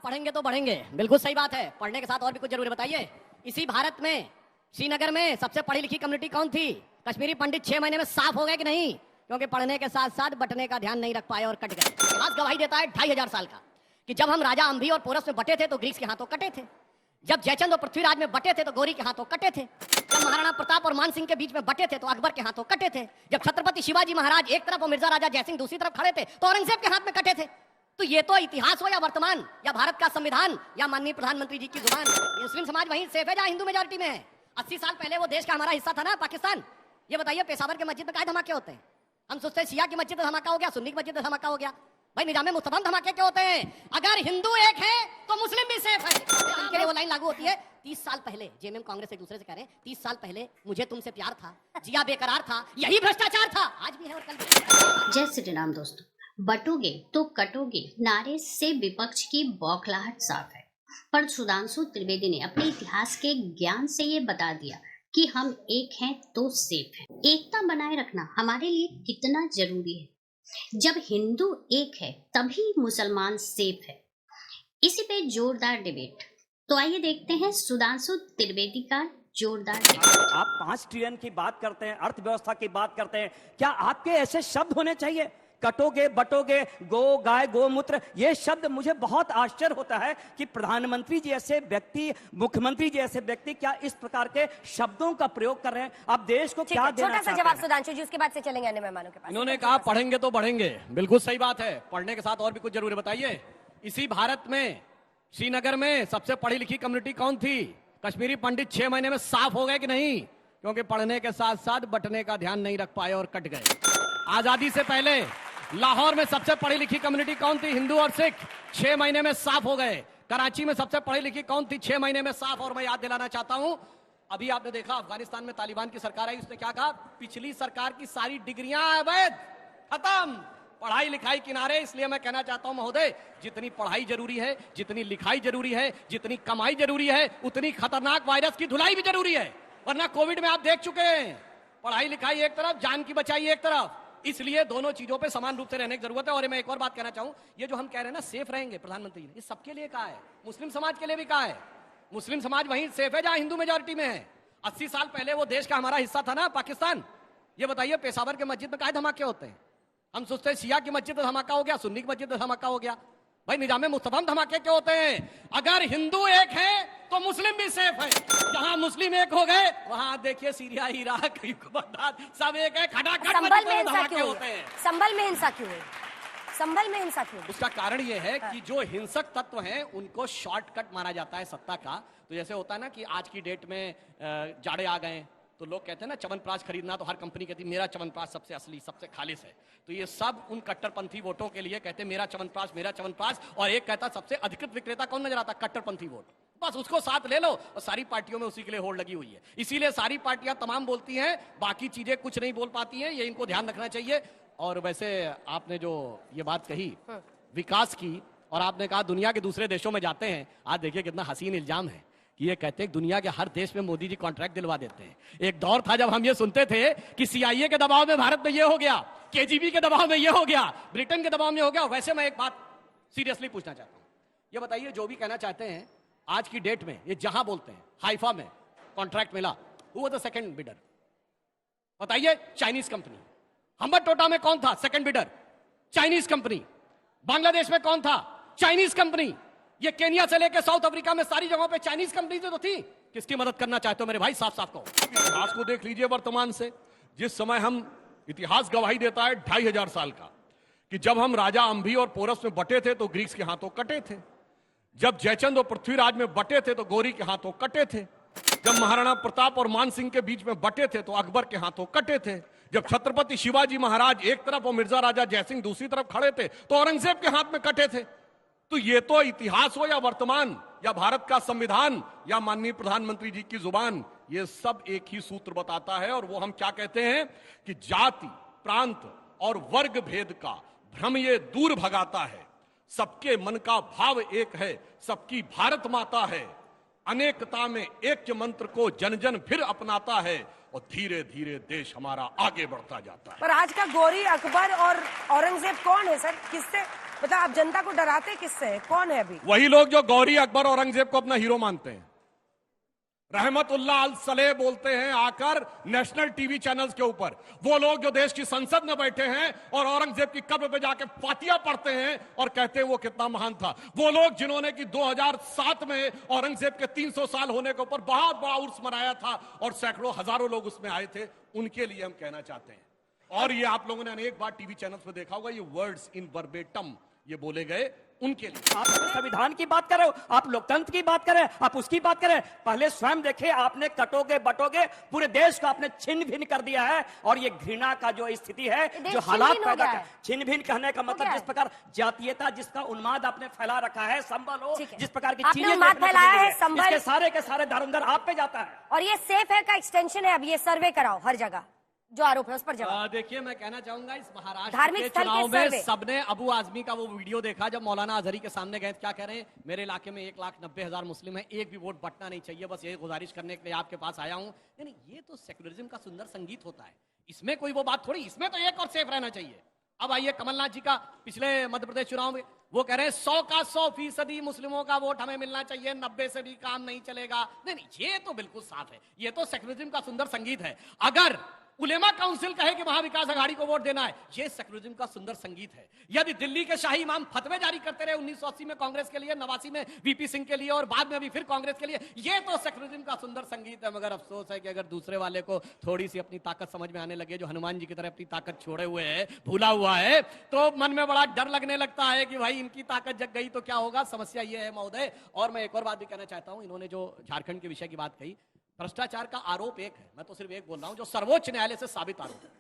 पढ़ेंगे तो बढ़ेंगे, बिल्कुल सही बात है। पढ़ने के साथ और भी कुछ जरूरी बताइए। इसी भारत में श्रीनगर में सबसे पढ़ी लिखी कम्युनिटी कौन थी? कश्मीरी पंडित 6 महीने में साफ हो गए कि नहीं? क्योंकि पढ़ने के साथ साथ बटने का ध्यान नहीं रख पाए और कट गए। इतिहास गवाही देता है 2500 साल का कि जब हम राजा अंभी और पोरस में बटे थे तो ग्रीस के हाथों कटे थे। जब जयचंद और पृथ्वीराज में बटे थे तो गौरी के हाथों कटे थे। जब महाराणा प्रताप और मान सिंह के बीच में बटे थे तो अकबर के हाथों कटे थे। जब छत्रपति शिवाजी महाराज एक तरफ और मिर्जा राजा जयसिंह दूसरी तरफ खड़े थे तो औरंगजेब के हाथ में कटे थे। तो ये तो इतिहास हो या वर्तमान या भारत का संविधान या माननीय प्रधानमंत्री जी की जुबान, मुस्लिम समाज वहीं सेफ है जहां हिंदू मेजोरिटी में है। 80 साल पहले वो देश का हमारा हिस्सा था ना पाकिस्तान। ये बताइए पेशावर के मस्जिद में क्या धमाके होते हैं? हम सोचते हैं शिया की मस्जिद में धमाका हो गया, सुन्नी की मस्जिद में धमाका हो गया। भाई निजाम मुस्तफा धमाके क्यों होते हैं? अगर हिंदू एक है तो मुस्लिम भी सेफ है। इनके लिए वो लाइन लागू होती है 30 साल पहले। जेएमएम कांग्रेस एक दूसरे से कह रहे हैं 30 साल पहले मुझे तुमसे प्यार था, जिया बेकरार था, यही भ्रष्टाचार था, आज भी है और कल भी। जय श्री राम दोस्तों। बटोगे तो कटोगे नारे से विपक्ष की बौखलाहट साफ है, पर सुधांशु त्रिवेदी ने अपने इतिहास के ज्ञान से ये बता दिया कि हम एक हैं तो सेफ हैं। एकता बनाए रखना हमारे लिए कितना जरूरी है। जब हिंदू एक है तभी मुसलमान सेफ है। इसी पे जोरदार डिबेट। तो आइए देखते हैं सुधांशु त्रिवेदी का जोरदार डिबेट। आप 5 ट्रिलियन की बात करते हैं, अर्थव्यवस्था की बात करते हैं, क्या आपके ऐसे शब्द होने चाहिए? कटोगे बटोगे, गो गाय गोमूत्र, ये शब्द मुझे बहुत आश्चर्य होता है कि प्रधानमंत्री जी ऐसे व्यक्ति, मुख्यमंत्री जी ऐसे व्यक्ति क्या इस प्रकार के शब्दों का प्रयोग कर रहे हैं? आप देश को क्या देना छोटा सा जवाब सुधांशु जी, उसके बाद से चलेंगे अन्य मेहमानों के पास। इन्होंने कहा पढ़ेंगे तो बढ़ेंगे, बिल्कुल सही बात है। पढ़ने के साथ और भी कुछ जरूरी बताइए। इसी भारत में श्रीनगर में सबसे पढ़ी लिखी कम्युनिटी कौन थी? कश्मीरी पंडित 6 महीने में साफ हो गए कि नहीं? क्योंकि पढ़ने के साथ साथ बटने का ध्यान नहीं रख पाए और कट गए। आजादी से पहले लाहौर में सबसे पढ़ी लिखी कम्युनिटी कौन थी? हिंदू और सिख 6 महीने में साफ हो गए। कराची में सबसे पढ़ी लिखी कौन थी? 6 महीने में साफ। और मैं याद दिलाना चाहता हूं, अभी आपने देखा अफगानिस्तान में तालिबान की सरकार आई, उसने क्या कहा? पिछली सरकार की सारी डिग्रियां अवैध, खत्म, पढ़ाई लिखाई किनारे। इसलिए मैं कहना चाहता हूं महोदय, जितनी पढ़ाई जरूरी है, जितनी लिखाई जरूरी है, जितनी कमाई जरूरी है, उतनी खतरनाक वायरस की धुलाई भी जरूरी है। वरना कोविड में आप देख चुके हैं, पढ़ाई लिखाई एक तरफ, जान की बचाई एक तरफ। इसलिए दोनों चीजों पे समान रूप से रहने की जरूरत है। और मैं एक और बात कहना चाहूं, ये जो हम कह रहे हैं ना सेफ रहेंगे, प्रधानमंत्री ने ये सबके लिए कहा है, मुस्लिम समाज के लिए भी कहा है। मुस्लिम समाज वहीं सेफ है जहां हिंदू मेजोरिटी में है। 80 साल पहले वो देश का हमारा हिस्सा था ना पाकिस्तान। ये बताइए पेशावर के मस्जिद में क्या धमाके होते हैं? हम सोचते हैं शिया की मस्जिद में धमाका हो गया, सुन्नी की मस्जिद में धमाका हो गया। भाई निजाम मुस्तफा धमाके क्यों होते हैं? अगर हिंदू एक है तो मुस्लिम भी सेफ है। जहां मुस्लिम एक हो गए वहां देखिए सीरिया, इराक, बगदाद सब एक है। खटाखट धमाके होते हैं। संभल में हिंसा क्यों है? संभल में हिंसा क्यों? उसका कारण यह है कि जो हिंसक तत्व हैं उनको शॉर्टकट माना जाता है सत्ता का। तो जैसे होता है ना कि आज की डेट में जाड़े आ गए तो लोग कहते हैं ना च्यवनप्राश खरीदना, तो हर कंपनी कहती है मेरा च्यवनप्राश सबसे असली, सबसे खालिश है। तो ये सब उन कट्टरपंथी वोटों के लिए कहते हैं मेरा च्यवनप्राश, मेरा च्यवनप्राश। और एक कहता सबसे अधिकृत विक्रेता कौन नजर आता? कट्टरपंथी वोट। बस उसको साथ ले लो और सारी पार्टियों में उसी के लिए होड़ लगी हुई है। इसीलिए सारी पार्टियां तमाम बोलती हैं, बाकी चीजें कुछ नहीं बोल पाती हैं। ये इनको ध्यान रखना चाहिए। और वैसे आपने जो ये बात कही विकास की, और आपने कहा दुनिया के दूसरे देशों में जाते हैं, आज देखिए कितना हसीन इल्जाम है कि ये कहते हैं दुनिया के हर देश में मोदी जी कॉन्ट्रैक्ट दिलवा देते हैं। एक दौर था जब हम ये सुनते थे कि सीआईए के दबाव में भारत में ये हो गया, केजीबी के दबाव में ये हो गया, ब्रिटेन के दबाव में हो गया। वैसे मैं एक बात सीरियसली पूछना चाहता हूं, ये बताइए जो भी कहना चाहते हैं आज की डेट में, ये जहां बोलते हैं हाइफा में कॉन्ट्रैक्ट मिला, who was the second bidder? बताइए। Chinese company. हम्बरटोटा में कौन था second bidder? Chinese company. Bangladesh में कौन था? Chinese company. ये केनिया से लेकर साउथ अफ्रीका में सारी जगहों पे चाइनीज कंपनी तो थी। किसकी मदद करना चाहते हो मेरे भाई? साफ साफ कहो। इतिहास को देख लीजिए वर्तमान से। जिस समय हम इतिहास गवाही देता है 2500 साल का कि जब हम राजा अंभी और पोरस में बटे थे तो ग्रीस के हाथों कटे थे। जब जयचंद और पृथ्वीराज में बटे थे तो गौरी के हाथों कटे थे। जब महाराणा प्रताप और मान सिंह के बीच में बटे थे तो अकबर के हाथों कटे थे। जब छत्रपति शिवाजी महाराज एक तरफ और मिर्जा राजा जयसिंह दूसरी तरफ खड़े थे तो औरंगजेब के हाथ में कटे थे। तो ये तो इतिहास हो या वर्तमान या भारत का संविधान या माननीय प्रधानमंत्री जी की जुबान, ये सब एक ही सूत्र बताता है। और वो हम क्या कहते हैं कि जाति, प्रांत और वर्ग भेद का भ्रम ये दूर भगाता है। सबके मन का भाव एक है, सबकी भारत माता है। अनेकता में एक मंत्र को जन जन फिर अपनाता है और धीरे धीरे देश हमारा आगे बढ़ता जाता है। पर आज का गौरी, अकबर और औरंगजेब कौन है सर? किससे मतलब आप जनता को डराते किससे हैं? कौन है अभी? वही लोग जो गौरी अकबर औरंगजेब को अपना हीरो मानते हैं। रहमतुल्लाह अल सलेह बोलते हैं आकर नेशनल टीवी चैनल्स के ऊपर, वो लोग जो देश की संसद में बैठे हैं और औरंगजेब की कब्र पे जाके फातिया पढ़ते हैं और कहते हैं वो कितना महान था। वो लोग जिन्होंने कि 2007 में औरंगजेब के 300 साल होने के ऊपर बहुत बड़ा उर्स मनाया था और सैकड़ों हजारों लोग उसमें आए थे, उनके लिए हम कहना चाहते हैं। और ये आप लोगों ने अनेक बार टीवी चैनल्स पे देखा होगा, ये वर्ड्स इन वर्बेटम ये बोले गए उनके लिए। आप संविधान की बात कर रहे हो, आप लोकतंत्र की बात कर रहे हैं, आप उसकी बात कर रहे हैं। पहले स्वयं देखिए, आपने कटोगे बटोगे पूरे देश को आपने छिन्न भिन्न कर दिया है। और ये घृणा का जो स्थिति है, जो हालात पैदा कर, छिन्न भिन्न कहने का मतलब जिस प्रकार जातीयता जिसका उन्माद आपने फैला रखा है, संबल हो जिस प्रकार की चीजें फैलाया है, संबल इसके सारे के सारे दारोमदार आप पे जाता है। और ये सेफ है का एक्सटेंशन है। अब ये सर्वे कराओ हर जगह, जो आरोप है उस पर जवाब। देखिए, मैं कहना चाहूंगा इस महाराष्ट्र धार्मिक के स्थल के चुनाव में सर्वे। सबने अबू आजमी का वो वीडियो देखा जब मौलाना अजहरी के सामने गए। क्या कह रहे हैं? मेरे इलाके में 1,90,000 मुस्लिम हैं, एक भी वोट बटना नहीं चाहिए, बस यही गुजारिश करने के लिए आपके पास आया हूं। नहीं, ये तो सेक्युलरिज्म का सुंदर संगीत होता है, इसमें कोई वो बात थोड़ी, इसमें तो एक और सेफ रहना चाहिए। अब आइए कमलनाथ जी का पिछले मध्य प्रदेश चुनाव में वो कह रहे हैं 100 का 100% मुस्लिमों का वोट हमें मिलना चाहिए, 90 से भी काम नहीं चलेगा। नहीं, ये तो बिल्कुल साफ है, ये तो सेक्युलरिज्म का सुंदर संगीत है। अगर उलेमा काउंसिल कहे कि महाविकास आघाड़ी को वोट देना है, ये सेक्युलरिज्म का सुंदर संगीत है। यदि दिल्ली के शाही इमाम फतवे जारी करते रहे 1980 में कांग्रेस के लिए, 89 में वीपी सिंह के लिए और बाद में भी फिर कांग्रेस के लिए, ये तो सेक्युलरिज्म का सुंदर संगीत है। मगर अफसोस है कि अगर दूसरे वाले को थोड़ी सी अपनी ताकत समझ में आने लगे, जो हनुमान जी की तरह अपनी ताकत छोड़े हुए है, भूला हुआ है, तो मन में बड़ा डर लगने लगता है कि भाई इनकी ताकत जग गई तो क्या होगा। समस्या ये है महोदय। और मैं एक और बात भी कहना चाहता हूं, इन्होंने जो झारखंड के विषय की बात कही, भ्रष्टाचार का आरोप एक है, मैं तो सिर्फ एक बोल रहा हूं, जो सर्वोच्च न्यायालय से साबित आरोप है।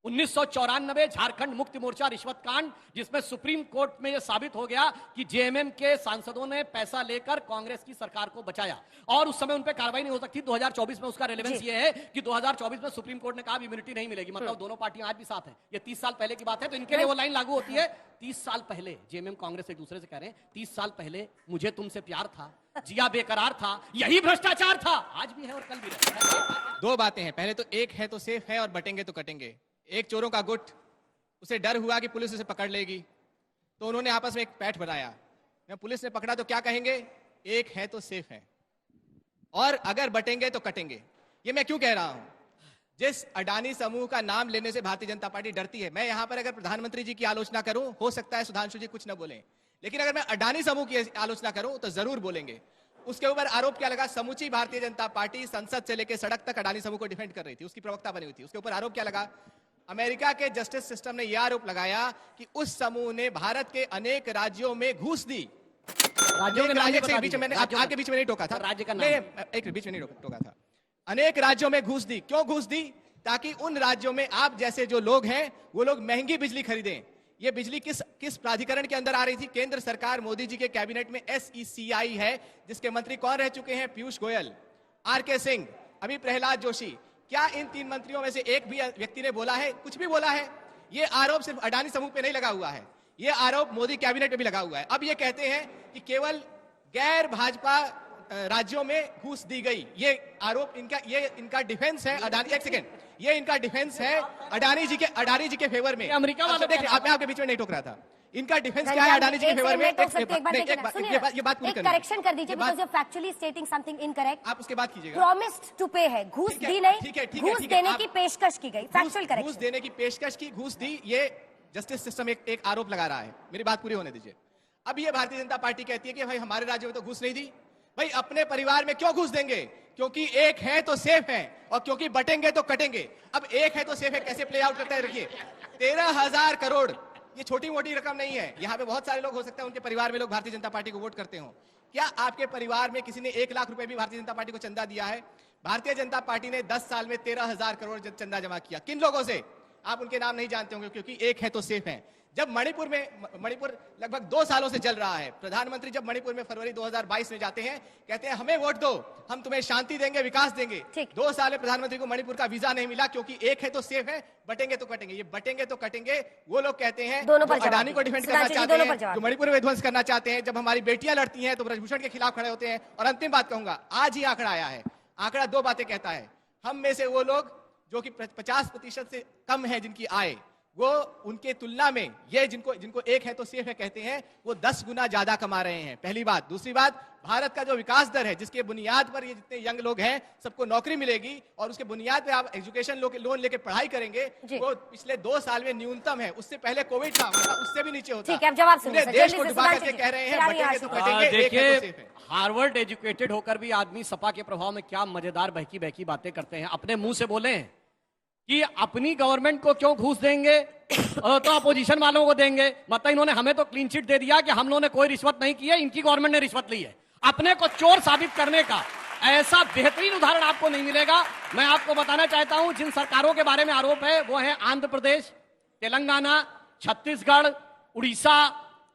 1994 झारखंड मुक्ति मोर्चा रिश्वत कांड, जिसमें सुप्रीम कोर्ट में यह साबित हो गया कि जेएमएम के सांसदों ने पैसा लेकर कांग्रेस की सरकार को बचाया और उस समय उन पर कार्रवाई नहीं हो सकती। 2024 में उसका रेलेवेंस ये है कि 2024 में सुप्रीम कोर्ट ने कहा इम्यूनिटी नहीं मिलेगी, मतलब दोनों पार्टियां आज भी साथ हैं। ये 30 साल पहले की बात है, तो इनके लिए वो लाइन लागू होती है। 30 साल पहले जेएमएम कांग्रेस एक दूसरे से कह रहे हैं, 30 साल पहले मुझे तुमसे प्यार था, जिया बेकरार था, यही भ्रष्टाचार था, आज भी है और कल भी रहेगा। दो बातें हैं, पहले तो एक है तो सेफ है और बटेंगे तो कटेंगे। एक चोरों का गुट, उसे डर हुआ कि पुलिस उसे पकड़ लेगी, तो उन्होंने आपस में एक पैठ बनाया। मैं पुलिस ने पकड़ा तो क्या कहेंगे? एक है तो सेफ है, और अगर बटेंगे तो कटेंगे। ये मैं क्यों कह रहा हूं? जिस अडानी समूह का नाम लेने से भारतीय जनता पार्टी डरती है, मैं यहां पर अगर प्रधानमंत्री जी की आलोचना करूं, हो सकता है सुधांशु जी कुछ न बोलें, लेकिन अगर मैं अडानी समूह की आलोचना करूं तो जरूर बोलेंगे। उसके ऊपर आरोप क्या लगा? समूची भारतीय जनता पार्टी संसद से लेकर सड़क तक अडानी समूह को डिफेंड कर रही थी, उसकी प्रवक्ता बनी हुई थी। उसके ऊपर आरोप क्या लगा? अमेरिका के जस्टिस सिस्टम ने यह आरोप लगाया कि उस समूह ने भारत के अनेक राज्यों में घूस दी। राज्यों के बीच में आपके बीच में नहीं टोका था, राज्य का नाम एक बीच में नहीं टोका था। अनेक राज्यों में घूस दी। क्यों घूस दी? ताकि उन राज्यों में आप जैसे जो लोग हैं वो लोग महंगी बिजली खरीदें। ये बिजली किस प्राधिकरण के अंदर आ रही थी? केंद्र सरकार मोदी जी के कैबिनेट में SECI है, जिसके मंत्री कौन रह चुके हैं? पीयूष गोयल, RK सिंह, अभी प्रहलाद जोशी। क्या इन 3 मंत्रियों में से एक भी व्यक्ति ने बोला है, कुछ भी बोला है? ये आरोप सिर्फ अडानी समूह पे नहीं लगा हुआ है, ये आरोप मोदी कैबिनेट में भी लगा हुआ है। अब ये कहते हैं कि केवल गैर भाजपा राज्यों में घूस दी गई। ये आरोप इनका डिफेंस है अडानी, एक सेकेंड, ये इनका डिफेंस है अडानी जी के फेवर में। अमेरिका वाले देखिए, मैं आपके बीच में नहीं टोक रहा था। इनका डिफेंस क्या है अडानी जी के फेवर में? ये बात पूरी करनी है। करेक्शन कर दीजिए, because you factually स्टेटिंग something incorrect. आप उसके बाद कीजिएगा। प्रॉमिस्ड टू पे है, घूस दी नहीं, घूस देने की पेशकश की गई। फैक्चुअल करेक्शन, घूस देने की पेशकश की, घूस दी, ये जस्टिस सिस्टम एक आरोप लगा रहा है। मेरी बात पूरी होने दीजिए। अब ये भारतीय जनता पार्टी कहती है कि भाई हमारे राज्य में तो घूस नहीं दी। भाई अपने परिवार में क्यों घूस देंगे? क्योंकि एक है तो सेफ है और क्योंकि बटेंगे तो कटेंगे। अब एक है तो सेफ है, कैसे प्ले आउट करता है देखिए। 13,000 करोड़, ये छोटी मोटी रकम नहीं है। यहाँ पे बहुत सारे लोग हो सकते हैं उनके परिवार में लोग भारतीय जनता पार्टी को वोट करते हो। क्या आपके परिवार में किसी ने 1 लाख रुपए भी भारतीय जनता पार्टी को चंदा दिया है? भारतीय जनता पार्टी ने 10 साल में 13,000 करोड़ चंदा जमा किया। किन लोगों से? आप उनके नाम नहीं जानते होंगे, क्योंकि एक है तो सेफ है। जब मणिपुर लगभग 2 सालों से जल रहा है, प्रधानमंत्री जब मणिपुर में फरवरी 2022 में जाते हैं, कहते हैं हमें वोट दो, हम तुम्हें शांति देंगे, विकास देंगे। 2 साल में प्रधानमंत्री को मणिपुर का वीजा नहीं मिला, क्योंकि एक है तो सेफ है, बटेंगे तो कटेंगे। ये बटेंगे तो कटेंगे वो लोग कहते हैं जो अडानी को डिफेंड करना चाहते हैं, जो मणिपुर में ध्वंस करना चाहते हैं। जब हमारी बेटियां लड़ती हैं तो ब्रजभूषण के खिलाफ खड़े होते हैं। और अंतिम बात कहूंगा, आज ही आंकड़ा आया है। आंकड़ा 2 बातें कहता है। हम में से वो लोग जो कि 50% से कम है जिनकी आय, वो उनके तुलना में ये जिनको एक है तो सेफ है कहते हैं, वो 10 गुना ज्यादा कमा रहे हैं। पहली बात। दूसरी बात, भारत का जो विकास दर है, जिसके बुनियाद पर ये जितने यंग लोग हैं सबको नौकरी मिलेगी और उसके बुनियाद पे आप एजुकेशन लोन लेके पढ़ाई करेंगे, वो पिछले 2 साल में न्यूनतम है। उससे पहले कोविड था, मतलब उससे भी नीचे होता। ठीक है, अब जवाब सुनिए पूरे सर, देश जल्दी को से डुबा सुधांशु करके जी। कह रहे हैं फिलहाल बटेंगे तो यहाँ कटेंगे, एक है देखिए, तो सेफ है। हार्वर्ड एजुकेटेड होकर भी आदमी सपा के प्रभाव में क्या मजेदार बहकी बहकी बातें करते हैं। अपने मुंह से बोले कि अपनी गवर्नमेंट को क्यों घूस देंगे तो अपोजिशन वालों को देंगे। मतलब इन्होंने हमें तो क्लीन चिट दे दिया कि हम लोगों ने कोई रिश्वत नहीं की है, इनकी गवर्नमेंट ने रिश्वत ली है। अपने को चोर साबित करने का ऐसा बेहतरीन उदाहरण आपको नहीं मिलेगा। मैं आपको बताना चाहता हूं, जिन सरकारों के बारे में आरोप है वो है आंध्र प्रदेश, तेलंगाना, छत्तीसगढ़, उड़ीसा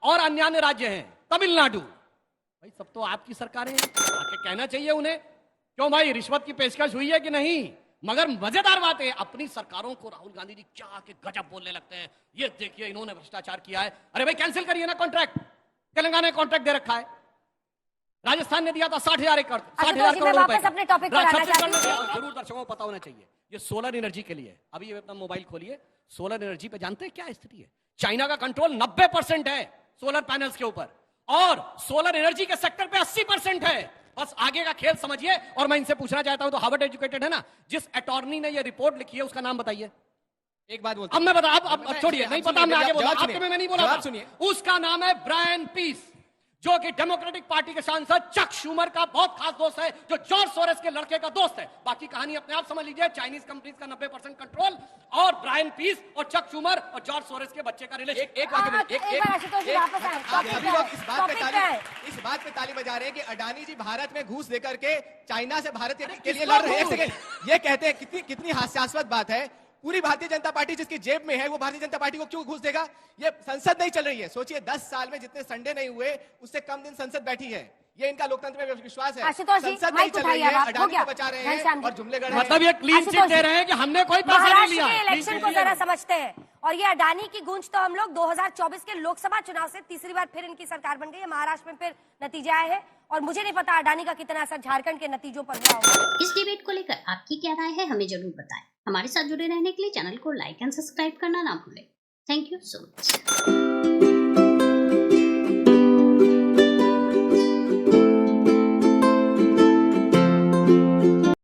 और अन्य राज्य हैं, तमिलनाडु। भाई सब तो आपकी सरकारें हैं, आके कहना चाहिए उन्हें क्यों भाई रिश्वत की पेशकश हुई है कि नहीं। मगर मजेदार बात है, अपनी सरकारों को राहुल गांधी जी क्या के गजब बोलने लगते हैं। ये देखिए इन्होंने भ्रष्टाचार किया है। अरे भाई कैंसिल करिए ना कॉन्ट्रैक्ट। तेलंगाना ने कॉन्ट्रैक्ट दे रखा है, राजस्थान ने दिया था 60,000 एकड़, 60,000 करोड़ रुपए। अपने टॉपिक पर आना चाहती हूँ। जरूर दर्शकों को पता होना चाहिए, ये सोलर एनर्जी के लिए। अभी ये अपना मोबाइल खोलिए, सोलर एनर्जी पे जानते हैं क्या स्थिति है। चाइना का कंट्रोल 90% है सोलर पैनल्स के ऊपर और सोलर एनर्जी के सेक्टर पे 80% है। बस आगे का खेल समझिए। और मैं इनसे पूछना चाहता हूं, तो हार्वर्ड एजुकेटेड है ना, जिस अटॉर्नी ने ये रिपोर्ट लिखी है उसका नाम बताइए। एक बात बोलता अब मैं बता, अब छोड़िए, नहीं पता, मैं आगे बोला, आपके में मैं नहीं बोला जवाब था। सुनिए। उसका नाम है ब्रायन पीस, जो कि डेमोक्रेटिक पार्टी के सांसद चक शूमर का बहुत खास दोस्त है, जो जॉर्ज सोरेस के लड़के का दोस्त है। बाकी कहानी अपने आप समझ लीजिए। चाइनीज कंपनीज का 90% कंट्रोल और ब्रायन पीस और चक शूमर और जॉर्ज सोरेस के बच्चे का रिलेशन। एक वाक्य में एक बार आशुतोष जी वापस आए। टॉपिक सभी क्या लोग है? इस बात टॉपिक क्या है? इस बात पे ताली बजा रहे हैं कि अडानी जी भारत में घूस देकर के चाइना से भारत के लिए किसको लड़ रहे हैं। एक घूस? सेकंड, ये कहते हैं कितनी हास्यास्पद बात है। पूरी भारतीय जनता पार्टी जिसकी जेब में है, वो भारतीय जनता पार्टी को क्यों घूस देगा। ये संसद नहीं चल रही है। सोचिए 10 साल में जितने संडे नहीं हुए उससे कम दिन संसद बैठी है। ये इनका लोकतंत्र में विश्वास है। आशुतोष जी, संसद नहीं माइक चल रही उठाइए है, अब, हो अडानी गया। को बचा रहे घनश्याम हैं जी। और जुमले गढ़ रहे हैं। मतलब ये क्लीन चिट आशुतोष दे रहे हैं कि हमने कोई पैसा नहीं महाराष्ट्र लिया। के इलेक्शन को जरा समझते हैं। और ये अडानी की गूंज तो हम लोग 2024 के लोकसभा चुनाव से तीसरी बार फिर इनकी सरकार बन गई है। महाराष्ट्र में फिर नतीजे आए हैं और मुझे नहीं पता अडानी का कितना असर झारखंड के नतीजों पर हुआ होगा। इस डिबेट को लेकर आपकी क्या राय है हमें जरूर बताएं। हमारे साथ जुड़े रहने के लिए चैनल को लाइक एंड सब्सक्राइब करना ना भूलें। Thank you so much.